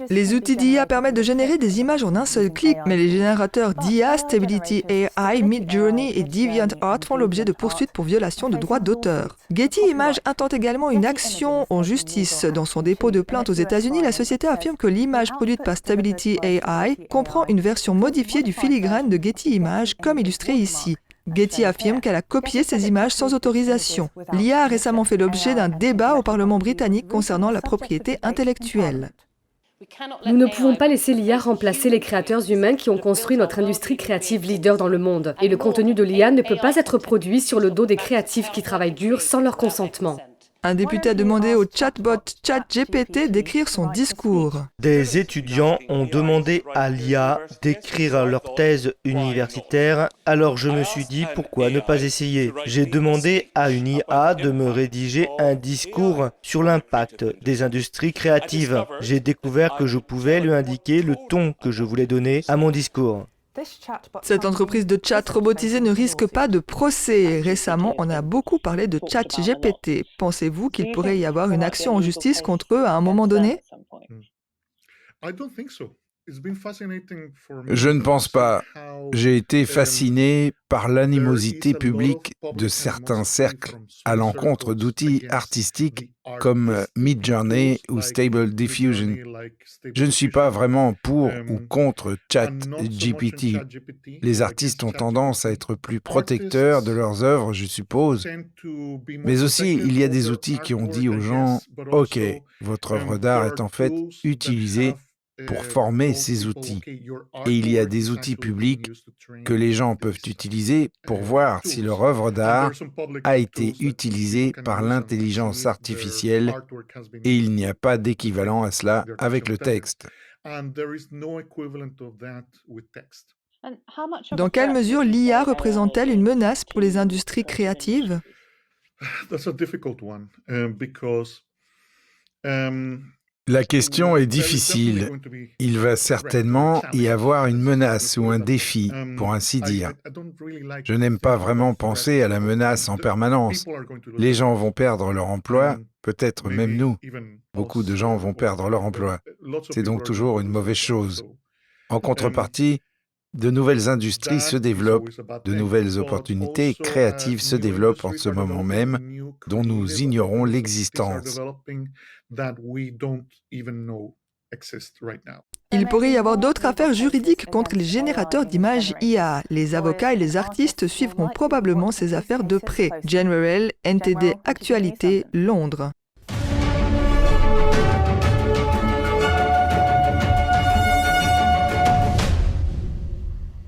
Les outils d'IA permettent de générer des images en un seul clic, mais les générateurs d'IA, Stability AI, Midjourney et DeviantArt font l'objet de poursuites pour violation de droits d'auteur. Getty Images intente également une action en justice. Dans son dépôt de plainte aux États-Unis, la société affirme que l'image produite par Stability AI comprend une version modifiée du filigrane de Getty Images, comme illustré ici. Getty affirme qu'elle a copié ces images sans autorisation. L'IA a récemment fait l'objet d'un débat au Parlement britannique concernant la propriété intellectuelle. Nous ne pouvons pas laisser l'IA remplacer les créateurs humains qui ont construit notre industrie créative leader dans le monde. Et le contenu de l'IA ne peut pas être produit sur le dos des créatifs qui travaillent dur sans leur consentement. Un député a demandé au chatbot ChatGPT d'écrire son discours. Des étudiants ont demandé à l'IA d'écrire leur thèse universitaire, alors je me suis dit pourquoi ne pas essayer. J'ai demandé à une IA de me rédiger un discours sur l'impact des industries créatives. J'ai découvert que je pouvais lui indiquer le ton que je voulais donner à mon discours. Cette entreprise de chat robotisé ne risque pas de procès. Récemment, on a beaucoup parlé de ChatGPT. Pensez-vous qu'il pourrait y avoir une action en justice contre eux à un moment donné? Je ne pense pas. J'ai été fasciné par l'animosité publique de certains cercles à l'encontre d'outils artistiques comme Midjourney ou Stable Diffusion. Je ne suis pas vraiment pour ou contre ChatGPT. Les artistes ont tendance à être plus protecteurs de leurs œuvres, je suppose. Mais aussi, il y a des outils qui ont dit aux gens « Ok, votre œuvre d'art est en fait utilisée pour former ces outils. Et il y a des outils publics que les gens peuvent utiliser pour voir si leur œuvre d'art a été utilisée par l'intelligence artificielle et il n'y a pas d'équivalent à cela avec le texte. » Dans quelle mesure l'IA représente-t-elle une menace pour les industries créatives? La question est difficile. Il va certainement y avoir une menace ou un défi, pour ainsi dire. Je n'aime pas vraiment penser à la menace en permanence. Les gens vont perdre leur emploi, peut-être même nous. Beaucoup de gens vont perdre leur emploi. C'est donc toujours une mauvaise chose. En contrepartie, de nouvelles industries se développent, de nouvelles opportunités créatives se développent en ce moment même, dont nous ignorons l'existence. Il pourrait y avoir d'autres affaires juridiques contre les générateurs d'images IA. Les avocats et les artistes suivront probablement ces affaires de près. General NTD Actualité, Londres.